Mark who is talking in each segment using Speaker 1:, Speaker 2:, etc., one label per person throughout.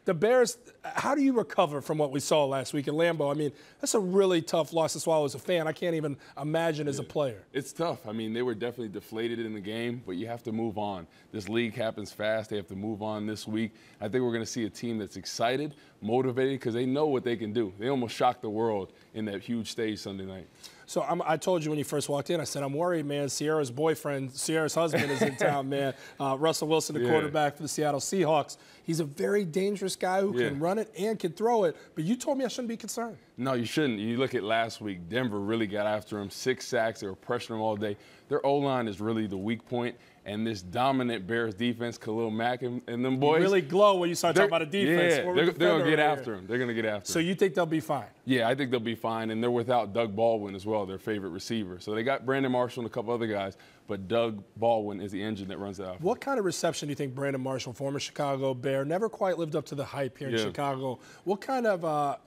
Speaker 1: The Bears, how do you recover from what we saw last week in Lambeau? I mean, that's a really tough loss to swallow as a fan. I can't even imagine as a player.
Speaker 2: It's tough. I mean, they were definitely deflated in the game, but you have to move on. This league happens fast. They have to move on this week. I think we're going to see a team that's excited, motivated, because they know what they can do. They almost shocked the world in that huge stage Sunday night.
Speaker 1: So I told you when you first walked in, I said, I'm worried, man. Sierra's husband is in town, man. Russell Wilson, the quarterback for the Seattle Seahawks. He's a very dangerous guy who can run it and can throw it. But you told me I shouldn't be concerned. No,
Speaker 2: you shouldn't. You look at last week, Denver really got after him. 6 sacks. They were pressuring him all day. Their O-line is really the weak point. And this dominant Bears defense, Khalil Mack and them boys.
Speaker 1: You really glow when you start talking about a defense.
Speaker 2: Yeah, they're going to get after him. They're going to get after him.
Speaker 1: So you think they'll be fine?
Speaker 2: Yeah, I think they'll be fine. And they're without Doug Baldwin as well, their favorite receiver. So they got Brandon Marshall and a couple other guys, but Doug Baldwin is the engine that runs that offense.
Speaker 1: What kind of reception do you think Brandon Marshall, former Chicago Bear, never quite lived up to the hype here in Chicago? What kind of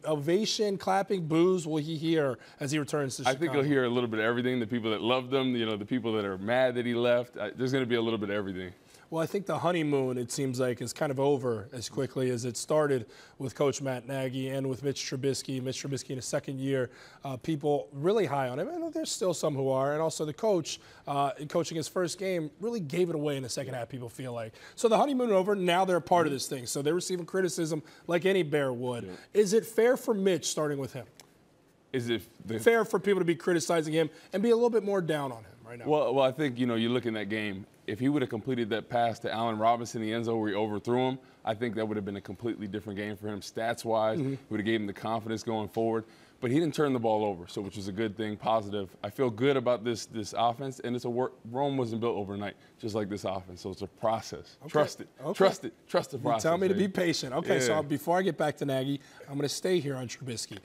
Speaker 1: ovation, clapping, boos will he hear as he returns to Chicago?
Speaker 2: I think he'll hear a little bit of everything. The people that loved him, the people that are mad that he left. There's going to be a little bit of everything.
Speaker 1: Well, I think the honeymoon, it seems like, is kind of over as quickly as it started with Coach Matt Nagy and with Mitch Trubisky. Mitch Trubisky in his second year, people really high on him. And there's still some who are. And also the coach, in coaching his first game, really gave it away in the second half, people feel like. So the honeymoon over, now they're a part of this thing. So they're receiving criticism like any Bear would. Yeah. Is it fair for Mitch, starting with him?
Speaker 2: Is it
Speaker 1: fair for people to be criticizing him and be a little bit more down on him right now?
Speaker 2: Well, I think, you look in that game. If he would have completed that pass to Allen Robinson in the end zone where he overthrew him, I think that would have been a completely different game for him stats-wise. It would have gave him the confidence going forward. But he didn't turn the ball over, so which is a good thing, positive. I feel good about this offense, and it's a work. Rome wasn't built overnight, just like this offense. So it's a process. Okay. Trust it. Okay. Trust it. Trust the process.
Speaker 1: You tell me to be patient. Okay, so before I get back to Nagy, I'm going to stay here on Trubisky.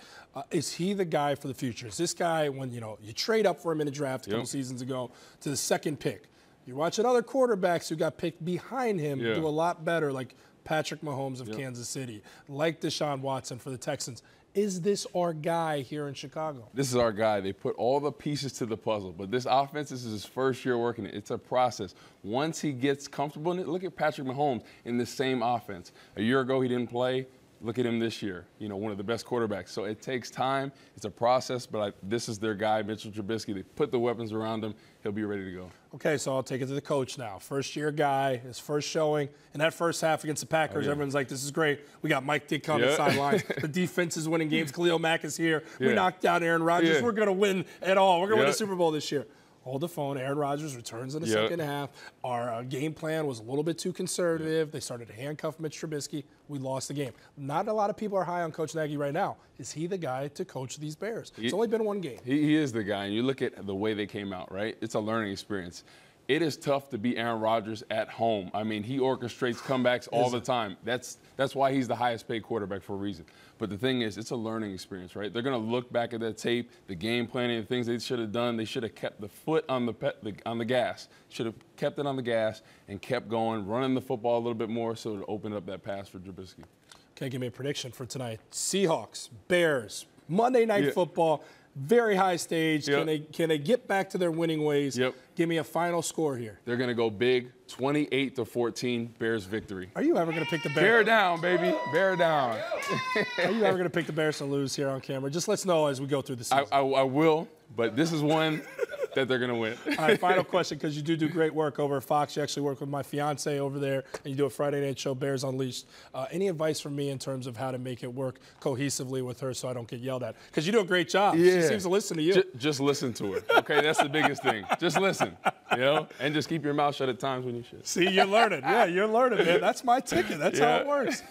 Speaker 1: Is he the guy for the future? Is this guy, when you trade up for him in the draft a couple seasons ago to the second pick? You're watching other quarterbacks who got picked behind him do a lot better, like Patrick Mahomes of Kansas City, like Deshaun Watson for the Texans. Is this our guy here in Chicago?
Speaker 2: This is our guy. They put all the pieces to the puzzle. But this offense, this is his first year working it. It's a process. Once he gets comfortable in it, look at Patrick Mahomes in the same offense. A year ago, he didn't play. Look at him this year, one of the best quarterbacks. So it takes time. It's a process, but this is their guy, Mitchell Trubisky. They put the weapons around him. He'll be ready to go.
Speaker 1: Okay, so I'll take it to the coach now. First-year guy, his first showing. In that first half against the Packers, everyone's like, this is great. We got Mike Dick on the sidelines. The defense is winning games. Khalil Mack is here. We knocked out Aaron Rodgers. We're going to win it all. We're going to win the Super Bowl this year. Hold the phone. Aaron Rodgers returns in the second half. Our game plan was a little bit too conservative. They started to handcuff Mitch Trubisky. We lost the game. Not a lot of people are high on Coach Nagy right now. Is he the guy to coach these Bears? It's only been one game.
Speaker 2: He is the guy. And you look at the way they came out, right? It's a learning experience. It is tough to beat Aaron Rodgers at home. I mean, he orchestrates comebacks all the time. That's why he's the highest paid quarterback for a reason. But the thing is, it's a learning experience, right? They're going to look back at that tape, the game planning, the things they should have done. They should have kept the foot on the gas. Should have kept it on the gas and kept going, running the football a little bit more so to open up that pass for Trubisky.
Speaker 1: Okay, give me a prediction for tonight. Seahawks, Bears, Monday Night Football. Very high stage. Can they get back to their winning ways? Give me a final score here.
Speaker 2: They're going to go big, 28-14, Bears victory.
Speaker 1: Are you ever going to pick the Bears?
Speaker 2: Bear down, baby. Bear down.
Speaker 1: Are you ever going to pick the Bears to lose here on camera? Just let's know as we go through the season.
Speaker 2: I will, but this is one that they're going to win.
Speaker 1: All right, final question, because you do great work over at Fox. You actually work with my fiance over there, and you do a Friday night show, Bears Unleashed. Any advice from me in terms of how to make it work cohesively with her so I don't get yelled at? Because you do a great job. She seems to listen to you.
Speaker 2: Just listen to her, okay? That's the biggest thing. Just listen, and just keep your mouth shut at times when you should.
Speaker 1: See, you're learning. Yeah, you're learning, man. That's my ticket. That's how it works.